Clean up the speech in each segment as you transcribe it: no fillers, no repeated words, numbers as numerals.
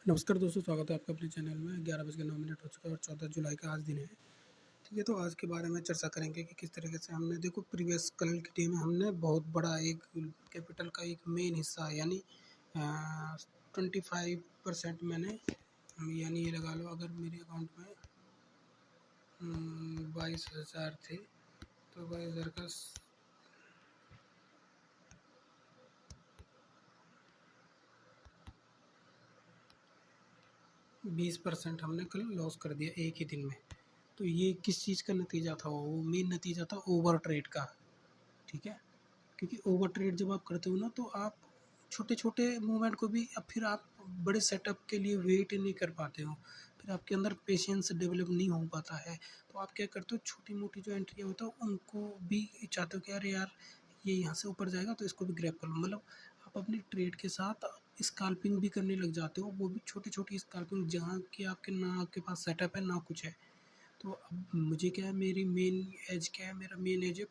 नमस्कार दोस्तों, स्वागत है आपका अपने चैनल में। 11:09 हो चुका है और 14 जुलाई का आज दिन है। ठीक है, तो आज के बारे में चर्चा करेंगे कि किस तरीके से हमने देखो प्रीवियस कल की टीम में हमने बहुत बड़ा एक कैपिटल का एक मेन हिस्सा यानी 25% मैंने यानी ये लगा लो, अगर मेरे अकाउंट में 22,000 थे तो 22,000 का 20% हमने कल लॉस कर दिया एक ही दिन में। तो ये किस चीज़ का नतीजा था? वो मेन नतीजा था ओवर ट्रेड का। ठीक है, क्योंकि ओवर ट्रेड जब आप करते हो ना, तो आप छोटे-छोटे मूवमेंट को भी अब फिर आप बड़े सेटअप के लिए वेट नहीं कर पाते हो। फिर आपके अंदर पेशेंस डेवलप नहीं हो पाता है। तो आप क्या करते हो, छोटी-मोटी जो एंट्रियाँ होता है उनको भी चाहते हो कि अरे यार, ये यहाँ से ऊपर जाएगा तो इसको भी ग्रैब कर लो। मतलब आप अपनी ट्रेड के साथ स्कैल्पिंग भी करने लग जाते हो, वो भी छोटी-छोटी स्कैल्पिंग, जहाँ कि आपके पास सेटअप है ना कुछ है। तो अब मुझे क्या है, मेरी मेन एज क्या है, मेरा मेन एज है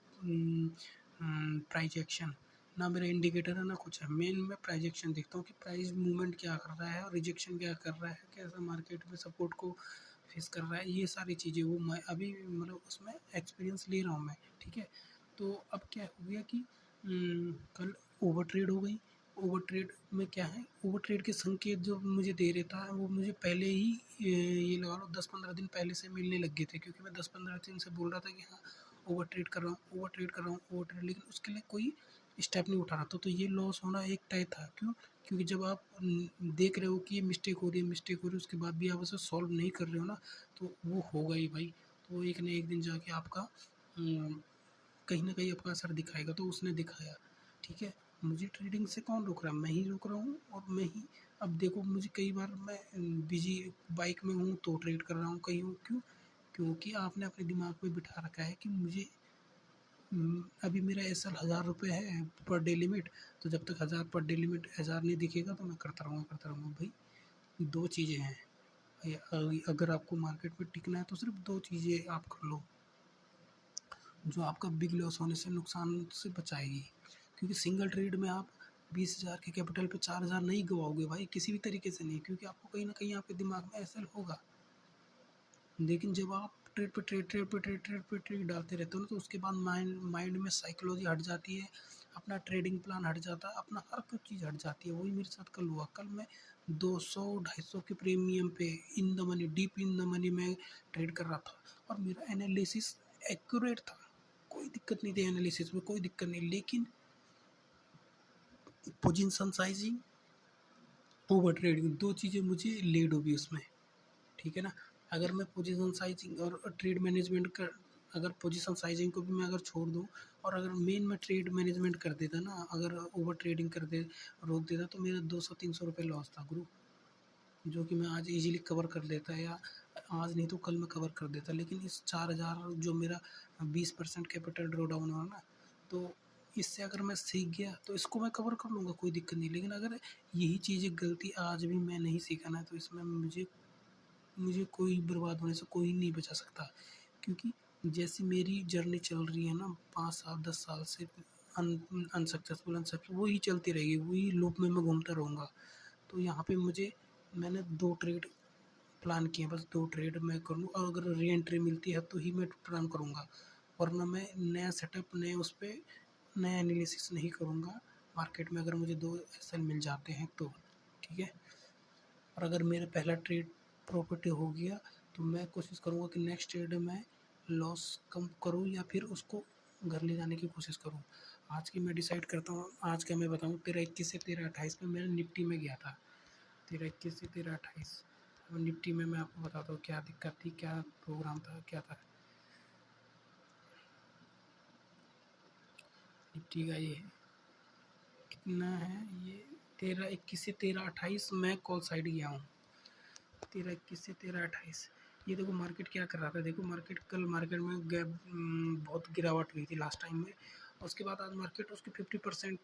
प्राइजेक्शन। ना मेरा इंडिकेटर है ना कुछ है, मेन मैं प्राइजेक्शन देखता हूँ कि प्राइस मूवमेंट क्या कर रहा है और रिजेक्शन क्या कर रहा है, कैसा मार्केट में सपोर्ट को फेस कर रहा है, ये सारी चीज़ें वो मैं अभी मतलब उसमें एक्सपीरियंस ले रहा हूँ मैं। ठीक है, तो अब क्या हो गया कि कल ओवर ट्रेड हो गई। ओवर ट्रेड में क्या है, ओवर ट्रेड के संकेत जो मुझे दे रहता है वो मुझे पहले ही ये लगा लो 10-15 दिन पहले से मिलने लग गए थे, क्योंकि मैं 10-15 दिन से बोल रहा था कि हाँ ओवर ट्रेड कर रहा हूँ, ओवर ट्रेड कर रहा हूँ, ओवर ट्रेड, लेकिन उसके लिए कोई स्टेप नहीं उठा रहा था। तो ये लॉस होना एक तय था। क्यों? क्योंकि जब आप देख रहे हो कि ये मिस्टेक हो रही है, मिस्टेक हो रही है, उसके बाद भी आप उसे सॉल्व नहीं कर रहे हो ना, तो वो होगा ही भाई। तो एक न एक दिन जाके आपका कहीं न कहीं आपका असर दिखाएगा, तो उसने दिखाया। ठीक है, मुझे ट्रेडिंग से कौन रोक रहा है? मैं ही रोक रहा हूँ। और मैं ही, अब देखो मुझे कई बार मैं बिज़ी बाइक में हूँ तो ट्रेड कर रहा हूँ, कहीं हूँ, क्यों? क्योंकि आपने अपने दिमाग में बिठा रखा है कि मुझे अभी मेरा एसएल 1,000 रुपये है पर डे लिमिट, तो जब तक 1,000 पर डे लिमिट 1,000 नहीं दिखेगा तो मैं करता रहूँगा भाई। 2 चीज़ें हैं, अगर आपको मार्केट में टिकना है तो सिर्फ 2 चीज़ें आप कर लो, जो आपका बिग लॉस होने से, नुकसान से बचाएगी। क्योंकि सिंगल ट्रेड में आप 20,000 के कैपिटल पे 4,000 नहीं गवाओगे भाई, किसी भी तरीके से नहीं, क्योंकि आपको कहीं न कहीं आपके दिमाग में एसएल होगा। लेकिन जब आप ट्रेड डालते रहते हो ना, तो उसके बाद माइंड माइंड में साइकोलॉजी हट जाती है, अपना ट्रेडिंग प्लान हट जाता है, अपना हर कुछ चीज़ हट जाती है। वही मेरे साथ कल हुआ। कल मैं 200-250 के प्रीमियम पे in the money, deep in the money में ट्रेड कर रहा था और मेरा एनालिसिस एक्यूरेट था। कोई दिक्कत नहीं थी एनालिसिस में, कोई दिक्कत नहीं। लेकिन पोजीशन साइजिंग, ओवर ट्रेडिंग, 2 चीज़ें मुझे लेट डूबी उसमें। ठीक है ना? अगर मैं पोजीशन साइजिंग और ट्रेड मैनेजमेंट कर अगर पोजीशन साइजिंग को भी मैं अगर छोड़ दूँ और अगर मेन मैं ट्रेड मैनेजमेंट कर देता ना, अगर ओवर ट्रेडिंग कर दे रोक देता, तो मेरा 200-300 रुपये लॉस था गुरु, जो कि मैं आज ईज़िली कवर कर लेता, या आज नहीं तो कल मैं कवर कर देता। लेकिन इस 4,000 जो मेरा 20% कैपिटल ड्रॉ डाउन हुआ ना, तो इससे अगर मैं सीख गया तो इसको मैं कवर कर लूँगा, कोई दिक्कत नहीं। लेकिन अगर यही चीज़ें गलती आज भी मैं नहीं सीखा ना, तो इसमें मुझे मुझे कोई बर्बाद होने से कोई नहीं बचा सकता। क्योंकि जैसी मेरी जर्नी चल रही है ना 5 साल 10 साल से, अनसक्सेसफुल वही चलती रहेगी, वही लूप में मैं घूमता रहूँगा। तो यहाँ पे मैंने 2 ट्रेड प्लान किए हैं, बस 2 ट्रेड मैं करूँ, और अगर री एंट्री मिलती है तो ही मैं प्लान करूँगा, वरना मैं नया सेटअप, नए उस पे नया एनालिसिस नहीं करूँगा मार्केट में, अगर मुझे 2 एसएल मिल जाते हैं तो। ठीक है? और अगर मेरा पहला ट्रेड प्रॉफिट हो गया, तो मैं कोशिश करूँगा कि नेक्स्ट ट्रेड में लॉस कम करूँ या फिर उसको घर ले जाने की कोशिश करूँ। आज की मैं डिसाइड करता हूँ, आज का मैं बताऊँ, 13-21 से 13-28 में मैं निफ्टी में गया था। 13-21 से 13-28 और निफ्टी में मैं आपको बताता हूँ क्या दिक्कत थी, क्या प्रोग्राम था, क्या था। निफ्टी का ये है, कितना है ये, 13-21 से 13-28 मैं कॉल साइड गया हूँ। 13-21 से 13-28, ये देखो मार्केट क्या कर रहा था। देखो मार्केट, कल मार्केट में बहुत गिरावट हुई थी लास्ट टाइम में, और उसके बाद आज मार्केट उसके 50%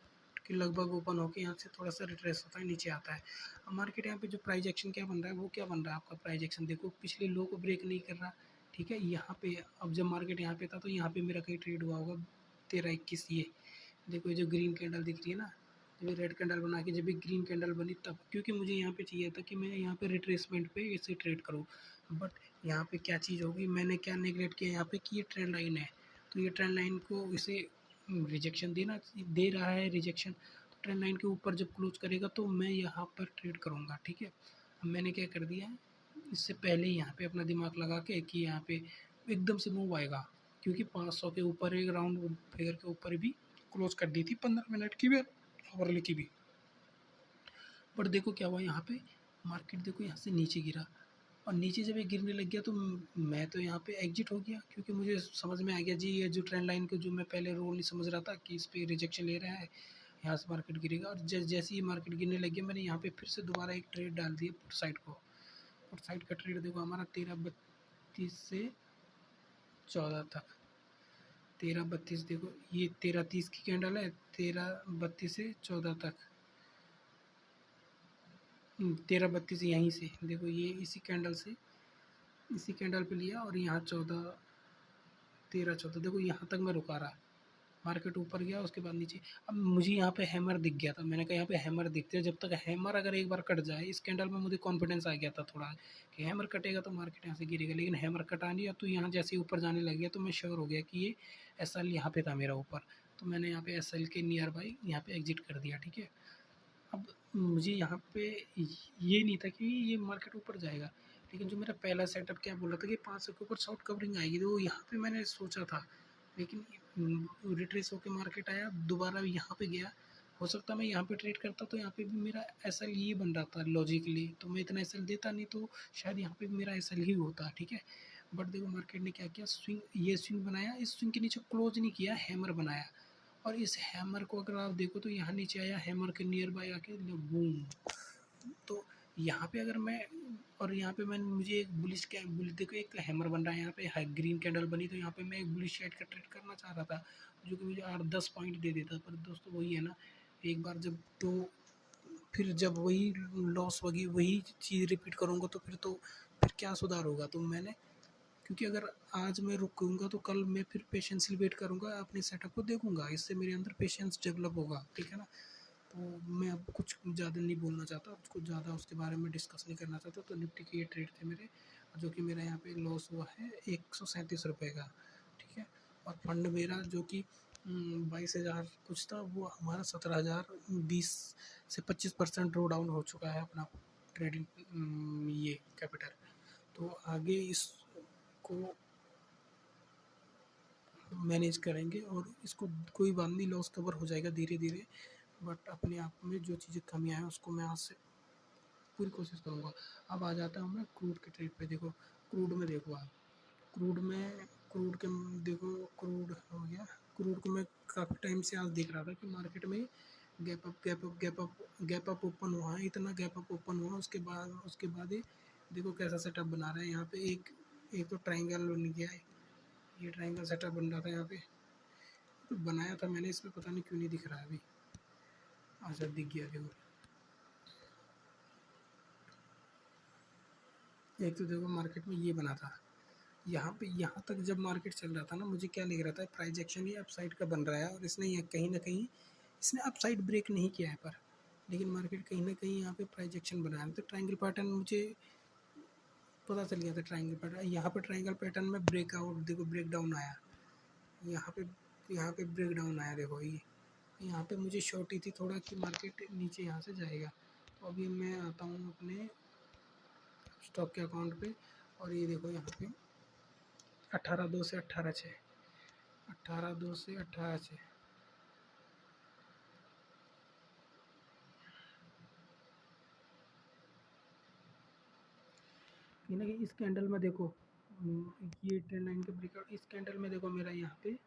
के लगभग ओपन होकर यहाँ से थोड़ा सा रिट्रेस होता है, नीचे आता है। अब मार्केट यहाँ पे जो प्राइस एक्शन क्या बन रहा है, वो क्या बन रहा है आपका प्राइस एक्शन, देखो पिछले लो को ब्रेक नहीं कर रहा। ठीक है, यहाँ पे अब जब मार्केट यहाँ पे था तो यहाँ पे मेरा कहीं ट्रेड हुआ होगा 13-21, ये देखो, ये जो ग्रीन कैंडल दिख रही है ना, जब ये रेड कैंडल बना के जब ये ग्रीन कैंडल बनी तब, क्योंकि मुझे यहाँ पे चाहिए था कि मैं यहाँ पे रिट्रेसमेंट पे इसे ट्रेड करूँ। बट यहाँ पे क्या चीज़ होगी, मैंने क्या नेगलेक्ट किया यहाँ पे कि ये ट्रेंड लाइन है, तो ये ट्रेंड लाइन को इसे रिजेक्शन दे रहा है रिजेक्शन। तो ट्रेंड लाइन के ऊपर जब क्लोज करेगा तो मैं यहाँ पर ट्रेड करूँगा, ठीक है। अब मैंने क्या कर दिया है, इससे पहले ही यहाँ पे अपना दिमाग लगा के कि यहाँ पे एकदम से मूव आएगा, क्योंकि 500 के ऊपर एक राउंड फिगर के ऊपर भी क्लोज कर दी थी 15 मिनट की भी ओवरले की भी। पर देखो क्या हुआ यहाँ पे, मार्केट देखो यहाँ से नीचे गिरा, और नीचे जब ये गिरने लग गया तो मैं तो यहाँ पे एग्जिट हो गया, क्योंकि मुझे समझ में आ गया जी ये जो ट्रेंड लाइन को जो मैं पहले रोल नहीं समझ रहा था कि इस पर रिजेक्शन ले रहा है, यहाँ से मार्केट गिरेगा। और जैसे ही मार्केट गिरने लग गया मैंने यहाँ पे फिर से दोबारा एक ट्रेड डाल दिया पुट साइड को। पुट साइड का ट्रेड देखो हमारा 13:32 से 14 तक, 13:32 देखो ये 13:30 की कैंडल है, 13:32 से 14 तक, 13:32 यहीं से देखो ये इसी कैंडल पे लिया, और यहाँ 13-14 देखो यहाँ तक मैं रुका रहा, मार्केट ऊपर गया उसके बाद नीचे। अब मुझे यहाँ पे हैमर दिख गया था, मैंने कहा यहाँ पे हैमर दिखते हैं, जब तक हैमर अगर एक बार कट जाए, इस कैंडल में मुझे कॉन्फिडेंस आ गया था थोड़ा कि हैमर कटेगा तो मार्केट यहाँ से गिरेगा, लेकिन हैमर कटा नहीं, तो यहाँ जैसे ही ऊपर जाने लग गया तो मैं श्योर हो गया कि ये एस एल यहाँ पे था मेरा ऊपर, तो मैंने यहाँ पे एस एल के नियर बाई यहाँ पे एग्जिट कर दिया, ठीक है। अब मुझे यहाँ पे ये नहीं था कि ये मार्केट ऊपर जाएगा, लेकिन जो मेरा पहला सेटअप क्या बोल रहा था कि 500 के ऊपर शॉर्ट कवरिंग आएगी, तो यहाँ पे मैंने सोचा था, लेकिन रिट्रेस होकर मार्केट आया दोबारा यहाँ पे गया। हो सकता मैं यहाँ पे ट्रेड करता तो यहाँ पे भी मेरा एस एल ये बन रहा था लॉजिकली, तो मैं इतना एस एल देता नहीं, तो शायद यहाँ पे भी मेरा एस एल ही होता, ठीक है। बट देखो मार्केट ने क्या किया, ये स्विंग बनाया, इस स्विंग के नीचे क्लोज नहीं किया, हैमर बनाया, और इस हैमर को अगर आप देखो तो यहाँ नीचे आया, हैमर के नियर बाय आके बूम। तो यहाँ पे अगर मैं, और यहाँ पे मैंने मुझे एक बुलिश देखो एक हैमर बन रहा है यहाँ पे, ग्रीन कैंडल बनी, तो यहाँ पे मैं एक बुलिश साइड का ट्रेड करना चाह रहा था जो कि मुझे 8-10 पॉइंट दे देता, पर दोस्तों वही है ना, एक बार जब तो फिर जब वही लॉस होगी वही चीज़ रिपीट करूँगा तो फिर क्या सुधार होगा। तो मैंने, क्योंकि अगर आज मैं रुकूंगा तो कल मैं फिर पेशेंसली वेट करूँगा, अपने सेटअप को देखूंगा, इससे मेरे अंदर पेशेंस डेवलप होगा, ठीक है ना। तो मैं अब कुछ ज़्यादा नहीं बोलना चाहता, कुछ ज़्यादा उसके बारे में डिस्कस नहीं करना चाहता। तो निफ्टी के ये ट्रेड थे मेरे, जो कि मेरा यहाँ पे लॉस हुआ है 137 रुपये का, ठीक है। और फंड मेरा जो कि 22,000 कुछ था, वो हमारा 17,020 से 25% ड्रॉ डाउन हो चुका है अपना ट्रेडिंग ये कैपिटल। तो आगे इसको मैनेज करेंगे, और इसको कोई बात नहीं, लॉस कवर हो जाएगा धीरे धीरे, बट अपने आप में जो चीज़ें कमियाँ हैं उसको मैं आज से पूरी कोशिश करूँगा। अब आ जाता हूँ मैं क्रूड के ट्रेड पे। देखो क्रूड में देखो आप, क्रूड के देखो, क्रूड हो गया, क्रूड को मैं काफ़ी टाइम से आज देख रहा था कि मार्केट में गैप अप ओपन हुआ है, इतना गैप अप ओपन हुआ, उसके बाद ही देखो कैसा सेटअप बना रहा है यहाँ पे। एक तो ट्रायंगल बन गया है, ये ट्रायंगल सेटअप बन रहा था यहाँ पे, तो बनाया था मैंने, इसमें पता नहीं क्यों नहीं दिख रहा है अभी। अच्छा दिख गया देखो, एक तो देखो मार्केट में ये बना था यहाँ पे, यहाँ तक जब मार्केट चल रहा था ना, मुझे क्या लग रहा था प्राइस एक्शन ये अपसाइड का बन रहा है, और इसने ये कहीं ना कहीं इसने अपसाइड ब्रेक नहीं किया है, पर लेकिन मार्केट कहीं ना कहीं यहाँ पे प्राइस एक्शन बनाया। तो ट्रायंगल पैटर्न मुझे पता चल गया था, ट्रायंगल पैटर्न, यहाँ पे ट्रायंगल पैटर्न में ब्रेकआउट देखो, ब्रेक डाउन आया यहाँ पे, यहाँ पे ब्रेक डाउन आया देखो, ये यहाँ पे मुझे शॉर्टी थी थोड़ा कि मार्केट नीचे यहाँ से जाएगा। तो अभी मैं आता हूँ अपने स्टॉक के अकाउंट पे, और ये देखो यहाँ पे 18/2 से 18/6, 18/2 से 18/6, कहीं ना कहीं इस कैंडल में देखो, ये ट्रेंड लाइन के ब्रेकआउट, इस कैंडल में देखो मेरा यहाँ पे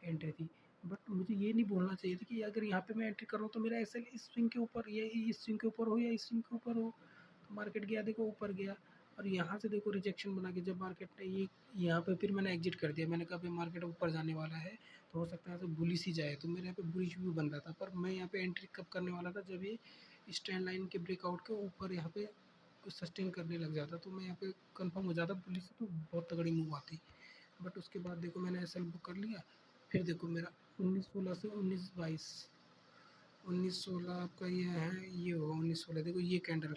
एंट्री थी। बट मुझे ये नहीं बोलना चाहिए था कि अगर यहाँ पे मैं एंट्री करूँ तो मेरा एस एल इस स्विंग के ऊपर, या इस स्विंग के ऊपर हो या इस स्विंग के ऊपर हो। तो मार्केट गया देखो ऊपर गया, और यहाँ से देखो रिजेक्शन बना के जब मार्केट ने ये यहाँ पे, फिर मैंने एग्जिट कर दिया। मैंने कहा भाई मार्केट ऊपर जाने वाला है, तो हो सकता है तो बुलिश ही जाए, तो मेरे यहाँ पे बुलिश व्यू बन रहा था। पर मैं यहाँ पे एंट्री कब करने वाला था, जब ये स्टैंड लाइन के ब्रेकआउट के ऊपर यहाँ पे कुछ सस्टेन करने लग जाता, तो मैं यहाँ पे कंफर्म हो जाता पुलिस से, तो बहुत तगड़ी मूव आती। बट उसके बाद देखो मैंने एस एल बुक कर लिया, फिर देखो मेरा 19/16 से 19/22 19-16 आपका ये है, ये होगा 19-16। देखो ये कैंडल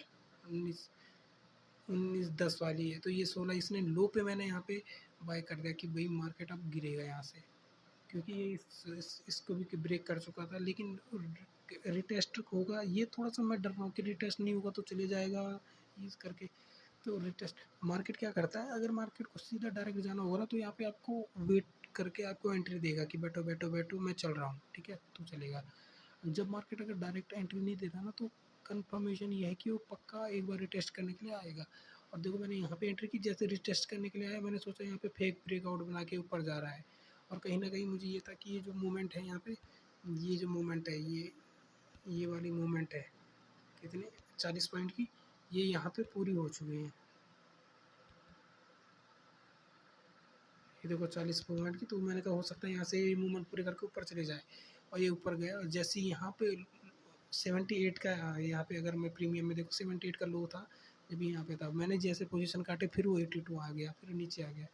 19-10 वाली है, तो ये 16 इसने लो पे मैंने यहाँ पे बाय कर दिया कि भाई मार्केट अब गिरेगा यहाँ से, क्योंकि ये इसको भी ब्रेक कर चुका था। लेकिन रिटेस्ट होगा, ये थोड़ा सा मैं डर रहा हूँ कि रिटेस्ट नहीं होगा तो चले जाएगा इस करके। तो रिटेस्ट मार्केट क्या करता है, अगर मार्केट को सीधा डायरेक्ट जाना होगा ना तो यहाँ पे आपको वेट करके आपको एंट्री देगा कि बैठो बैठो बैठो मैं चल रहा हूँ, ठीक है, तो चलेगा। जब मार्केट अगर डायरेक्ट एंट्री नहीं देता ना तो कंफर्मेशन ये है कि वो पक्का एक बार रिटेस्ट करने के लिए आएगा। और देखो मैंने यहाँ पे एंट्री की, जैसे रिटेस्ट करने के लिए आया मैंने सोचा यहाँ पे फेक ब्रेकआउट बना के ऊपर जा रहा है। और कहीं ना कहीं मुझे ये था कि ये जो मूवमेंट है यहाँ पे, ये जो मूवमेंट है ये वाली मूवमेंट है कितने 40 पॉइंट की, ये यहाँ पे पूरी हो चुकी है। ये देखो 40 मूवमेंट की, तो मैंने कहा हो सकता है यहाँ से ये मूवमेंट पूरे करके ऊपर चले जाए। और ये ऊपर गया, और जैसे यहाँ पे 78 का, यहाँ पे अगर मैं प्रीमियम में देखो 78 का लो था जब यहाँ पे था, मैंने जैसे पोजीशन काटे फिर वो 82 आ गया, फिर नीचे आ गया।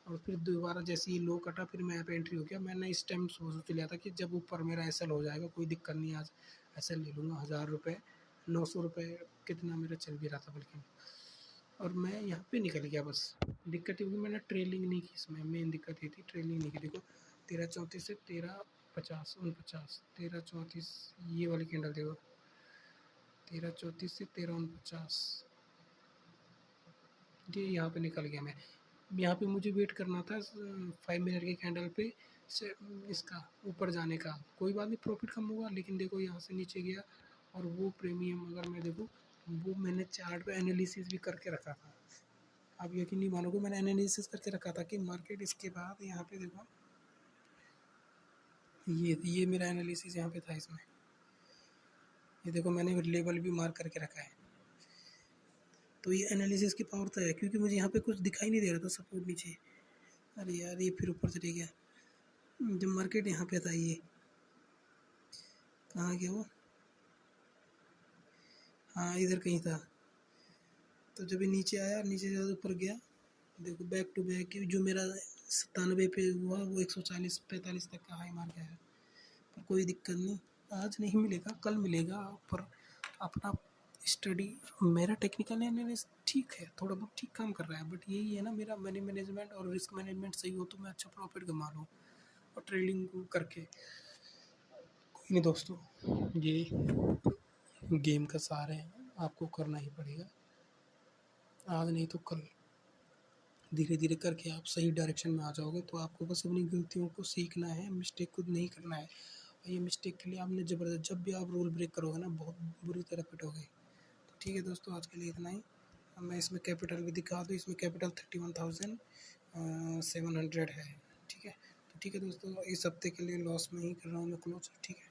और फिर दोबारा जैसे ये लो कटा फिर मैं यहाँ पे एंट्री हो गया। मैंने इस टाइम सोच लिया था कि जब ऊपर मेरा एसएल हो जाएगा कोई दिक्कत नहीं, आज एसएल ले लूँगा 1000 रुपये, 900 रुपये कितना मेरा चल भी रहा था बल्कि। और मैं यहाँ पे निकल गया बस। दिक्कत ये होगी मैंने ट्रेलिंग नहीं की, इसमें मेन दिक्कत ये थी ट्रेलिंग नहीं की। देखो 13-34 से 13-50 49, 13-34 ये वाली कैंडल देखो, 13-34 से 13-49, ये यहाँ पे निकल गया मैं। यहाँ पे मुझे वेट करना था 5 मिनट की कैंडल पे से इसका ऊपर जाने का। कोई बात नहीं, प्रॉफिट कम होगा, लेकिन देखो यहाँ से नीचे गया। और वो प्रीमियम अगर मैं देखूँ, वो मैंने चार्ट पे एनालिसिस भी करके रखा था। आप यकीन नहीं मानोगे, मैंने एनालिसिस करके रखा था कि मार्केट इसके बाद यहाँ पे देखो, ये मेरा एनालिसिस यहाँ पे था इसमें। ये देखो मैंने लेवल भी मार्क करके रखा है। तो ये एनालिसिस की पावर तो है, क्योंकि मुझे यहाँ पे कुछ दिखाई नहीं दे रहा था सपोर्ट नीचे। अरे यार ये फिर ऊपर चले गया। जब मार्केट यहाँ पे था, ये कहाँ गया वो, हाँ इधर कहीं था। तो जब ये नीचे आया, नीचे से ऊपर गया, देखो बैक टू बैक जो मेरा 97 पे हुआ वो 140-45 तक का हाई मार गया है। पर कोई दिक्कत नहीं, आज नहीं मिलेगा कल मिलेगा। पर अपना स्टडी, मेरा टेक्निकल एनालिसिस ठीक है, थोड़ा बहुत ठीक काम कर रहा है, बट यही है ना, मेरा मनी मैनेजमेंट और रिस्क मैनेजमेंट सही हो तो मैं अच्छा प्रॉफिट कमा लूँ और ट्रेडिंग को करके। कोई नहीं दोस्तों, ये गेम का सार है, आपको करना ही पड़ेगा, आज नहीं तो कल। धीरे धीरे करके आप सही डायरेक्शन में आ जाओगे। तो आपको बस अपनी गलतियों को सीखना है, मिस्टेक खुद नहीं करना है। और ये मिस्टेक के लिए आपने ज़बरदस्त, जब भी आप रूल ब्रेक करोगे ना बहुत बुरी तरह पिटोगे। तो ठीक है दोस्तों, आज के लिए इतना ही। अब मैं इसमें कैपिटल भी दिखा दूँ, इसमें कैपिटल 31,700 है, ठीक है। तो ठीक है दोस्तों, इस हफ्ते के लिए लॉस में ही कर रहा हूँ मैं क्लोज, ठीक है।